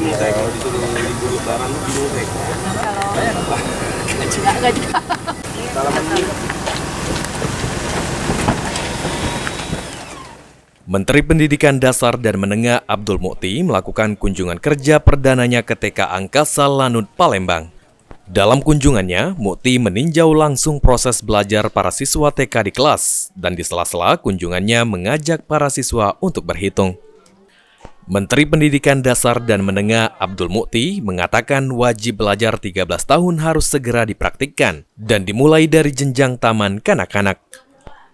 Kalau disuruh libur lebaran bingung TK. Menteri Pendidikan Dasar dan Menengah Abdul Mukti melakukan kunjungan kerja perdananya ke TK Angkasa Lanut, Palembang. Dalam kunjungannya, Mukti meninjau langsung proses belajar para siswa TK di kelas, dan di sela-sela kunjungannya mengajak para siswa untuk berhitung. Menteri Pendidikan Dasar dan Menengah Abdul Mukti mengatakan wajib belajar 13 tahun harus segera dipraktikkan dan dimulai dari jenjang taman kanak-kanak.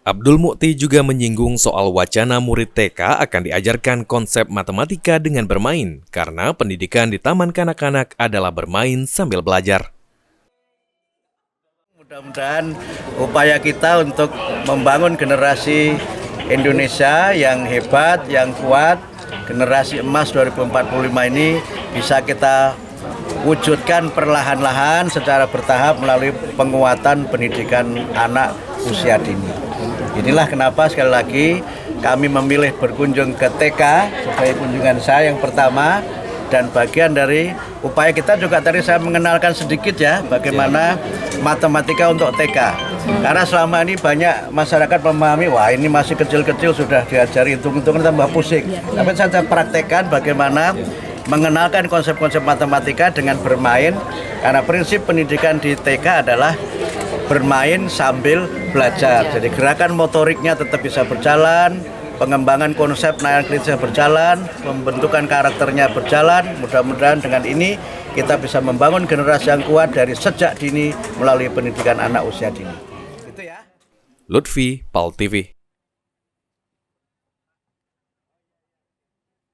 Abdul Mukti juga menyinggung soal wacana murid TK akan diajarkan konsep matematika dengan bermain, karena pendidikan di taman kanak-kanak adalah bermain sambil belajar. Mudah-mudahan upaya kita untuk membangun generasi Indonesia yang hebat, yang kuat, generasi emas 2045 ini bisa kita wujudkan perlahan-lahan secara bertahap melalui penguatan pendidikan anak usia dini. Inilah kenapa sekali lagi kami memilih berkunjung ke TK sebagai kunjungan saya yang pertama, dan bagian dari upaya kita juga tadi saya mengenalkan sedikit ya bagaimana matematika untuk TK. Karena selama ini banyak masyarakat memahami, wah ini masih kecil-kecil sudah diajari hitung-hitungan tambah pusing. Tapi saya praktekkan bagaimana mengenalkan konsep-konsep matematika dengan bermain, karena prinsip pendidikan di TK adalah bermain sambil belajar. Jadi gerakan motoriknya tetap bisa berjalan, pengembangan konsep nalar kritis berjalan, pembentukan karakternya berjalan. Mudah-mudahan dengan ini kita bisa membangun generasi yang kuat dari sejak dini melalui pendidikan anak usia dini. Itu ya. Lutfi, PAL TV.